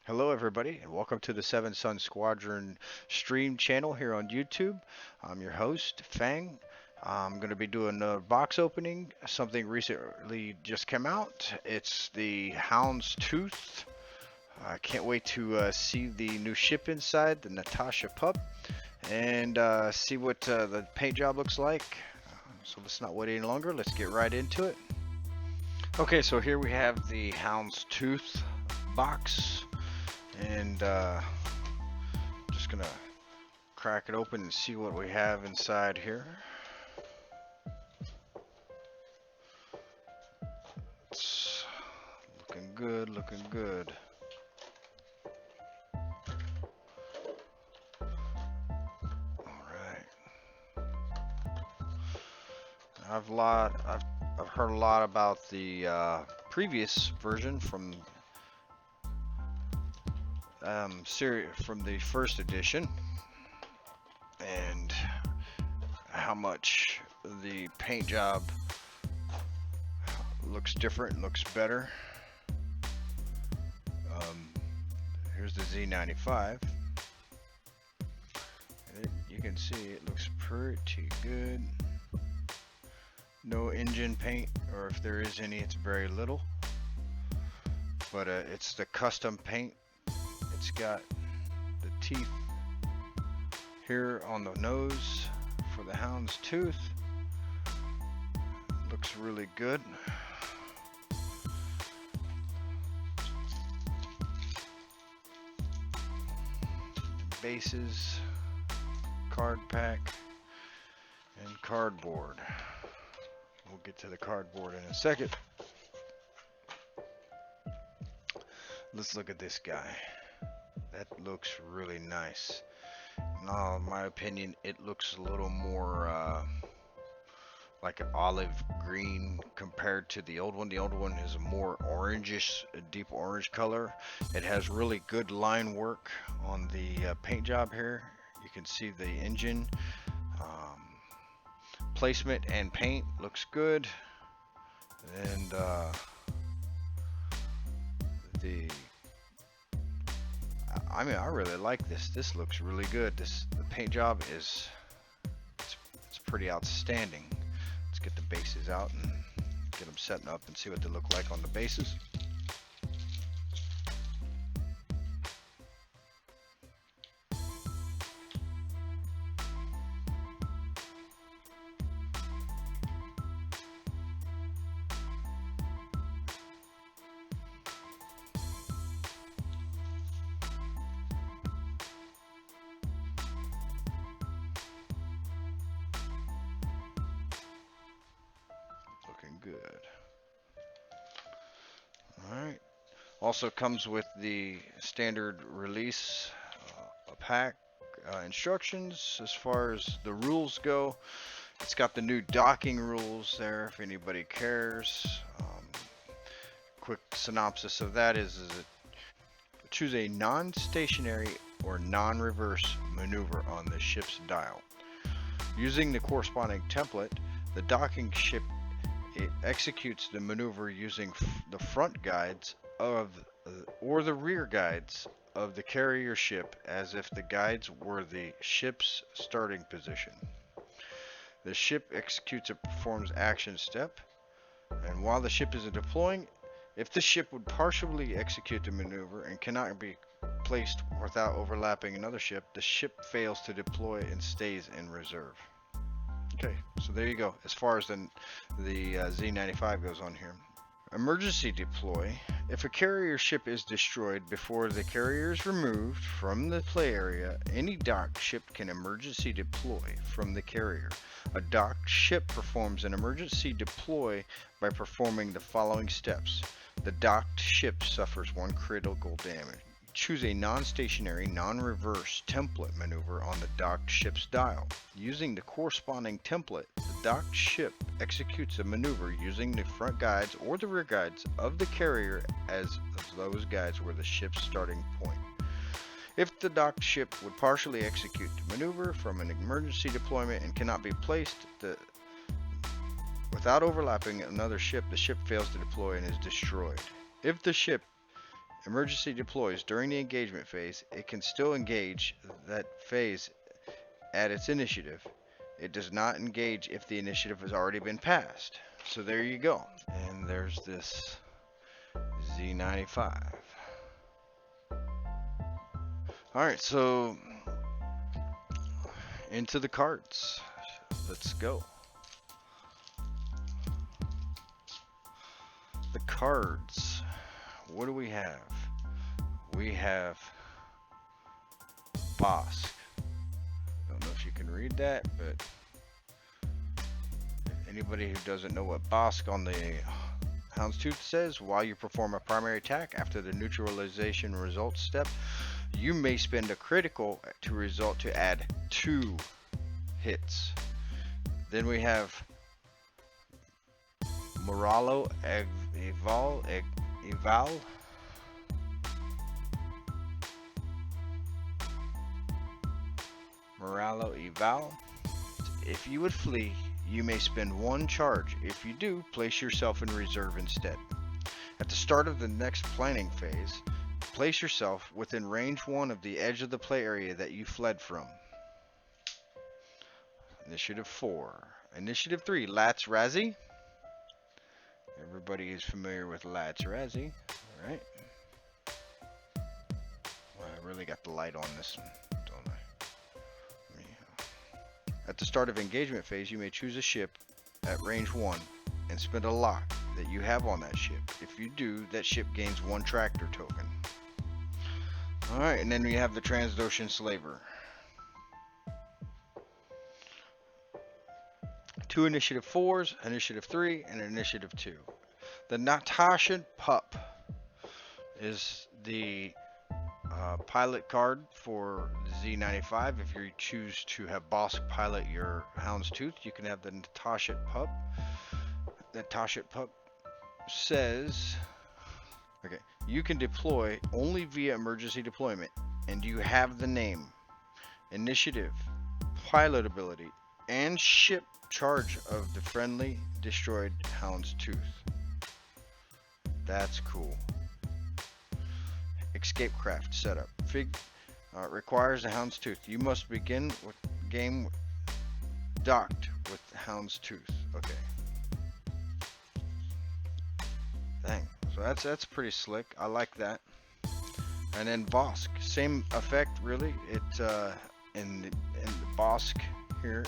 Hello, everybody, and welcome to the Seven Sun Squadron stream channel here on YouTube. I'm your host, Fang. I'm going to be doing a box opening. Something recently just came out. It's the Hound's Tooth. I can't wait to see the new ship inside, the Natasha pup, and see what the paint job looks like. So let's not wait any longer. Let's get right into it. Okay, so here we have the Hound's Tooth box. And just gonna crack it open and see what we have inside here. It's looking good, looking good. All right. I've heard a lot about the previous version from from the first edition, and how much the paint job looks different, looks better. Here's the Z95. You can see it looks pretty good. No engine paint, or if there is any, it's very little. But it's the custom paint. It's got the teeth here on the nose for the Hound's Tooth. Looks really good. Bases, card pack, and cardboard. We'll get to the cardboard in a second. Let's look at this guy. That looks really nice. Now, in my opinion, it looks a little more like an olive green compared to the old one. The old one is a more orangish, a deep orange color. It has really good line work on the paint job here. You can see the engine placement and paint looks good. And I really like this. This looks really good. The paint job it's pretty outstanding. Let's get the bases out and get them setting up and see what they look like on the bases. Looking good. Alright. Also comes with the standard release pack instructions as far as the rules go. It's got the new docking rules there if anybody cares. Quick synopsis of that is it choose a non-stationary or non-reverse maneuver on the ship's dial. Using the corresponding template, the docking ship executes the maneuver using the front guides of or the rear guides of the carrier ship as if the guides were the ship's starting position. The ship executes a performs action step, and while the ship is deploying, if the ship would partially execute the maneuver and cannot be placed without overlapping another ship, the ship fails to deploy and stays in reserve. Okay, so there you go. As far as the Z95 goes on here. Emergency deploy. If a carrier ship is destroyed before the carrier is removed from the play area, any docked ship can emergency deploy from the carrier. A docked ship performs an emergency deploy by performing the following steps. The docked ship suffers 1 critical damage. Choose a non-stationary, non-reverse template maneuver on the docked ship's dial. Using the corresponding template, the docked ship executes a maneuver using the front guides or the rear guides of the carrier as those guides were the ship's starting point. If the docked ship would partially execute the maneuver from an emergency deployment and cannot be placed without overlapping another ship, the ship fails to deploy and is destroyed. If the ship emergency deploys during the engagement phase, it can still engage that phase at its initiative. It does not engage if the initiative has already been passed. So there you go. And there's this Z95. Alright, so into the cards. Let's go. The cards. What do we have? We have Bosk. Don't know if you can read that, but anybody who doesn't know what Bosk on the Houndstooth says, while you perform a primary attack after the neutralization results step, you may spend a critical to result to add 2 hits. Then we have Moralo Eval. Moralo Eval. If you would flee, you may spend 1 charge. If you do, place yourself in reserve instead. At the start of the next planning phase, place yourself within range 1 of the edge of the play area that you fled from. Initiative 4. Initiative 3, Lats Razzie. Everybody is familiar with Lats Razzie, right? Well, I really got the light on this one, don't I? At the start of engagement phase, you may choose a ship at range 1 and spend a lock that you have on that ship. If you do, that ship gains 1 tractor token. Alright, and then we have the Transocean Slaver. 2 Initiative 4s, Initiative 3, and Initiative 2. The Natasha Pup is the pilot card for the Z95. If you choose to have Bosk pilot your Houndstooth, you can have the Natasha Pup. Natasha Pup says, okay, you can deploy only via emergency deployment, and you have the name, initiative, pilot ability, and ship charge of the friendly destroyed Houndstooth. That's cool. Escape craft setup. Requires a Houndstooth. You must begin with game docked with Houndstooth. Okay. Dang. So that's pretty slick. I like that. And then Bosk, same effect really. It in the Bosk here,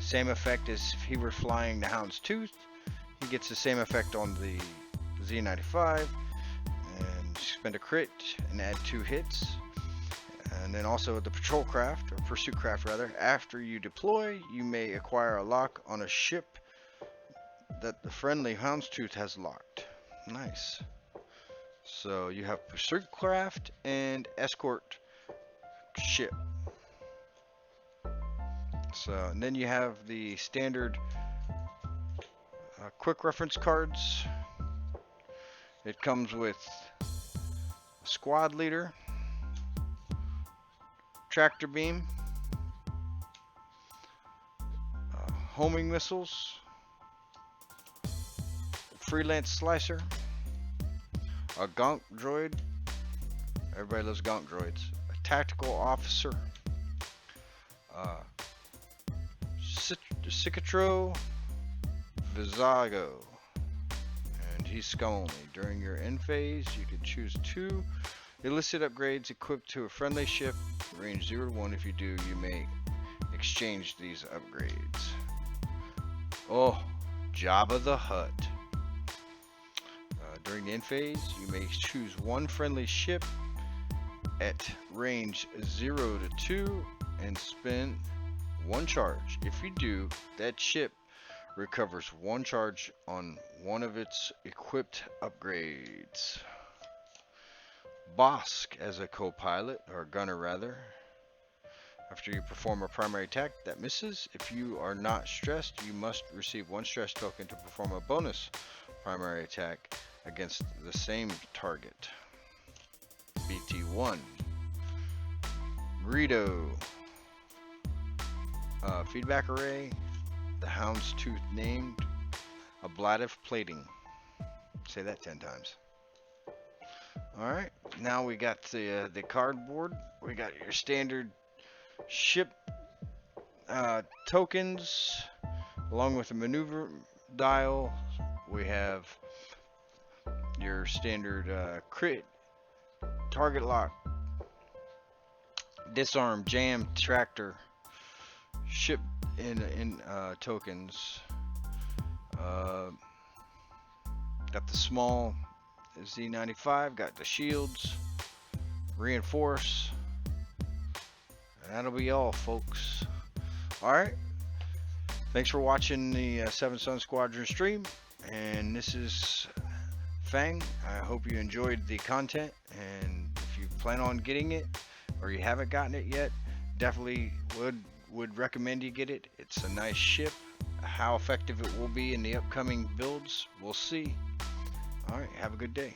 same effect as if he were flying the Houndstooth. He gets the same effect on the Z95, and spend a crit and add 2 hits. And then also the patrol craft, or pursuit craft rather. After you deploy, you may acquire a lock on a ship that the friendly Houndstooth has locked. Nice. So you have pursuit craft and escort ship. So, and then you have the standard quick reference cards. It comes with a squad leader, tractor beam, homing missiles, freelance slicer, a gonk droid. Everybody loves gonk droids. A tactical officer, Cicatro Vizago, and he's Sconey. During your end phase, you can choose 2 illicit upgrades equipped to a friendly ship, range 0 to 1. If you do, you may exchange these upgrades. Oh, Jabba the Hutt. During the end phase, you may choose 1 friendly ship at range 0 to 2 and spend 1 charge. If you do, that ship recovers 1 charge on one of its equipped upgrades. Bosk as a co-pilot, or gunner rather. After you perform a primary attack that misses, if you are not stressed, you must receive 1 stress token to perform a bonus primary attack against the same target. BT1. Greedo. Feedback array. The Houndstooth named Ablative plating. Say that 10 times. All right, now we got the cardboard. We got your standard ship tokens, along with a maneuver dial. We have your standard crit, target lock, disarm, jam, tractor, ship in tokens. Got the small Z95, got the shields, reinforce, and that'll be all, folks. Alright, thanks for watching the Seven Sun Squadron stream, and this is Fang. I hope you enjoyed the content, and if you plan on getting it, or you haven't gotten it yet, definitely would recommend you get it. It's a nice ship. How effective it will be in the upcoming builds, we'll see. Alright, have a good day.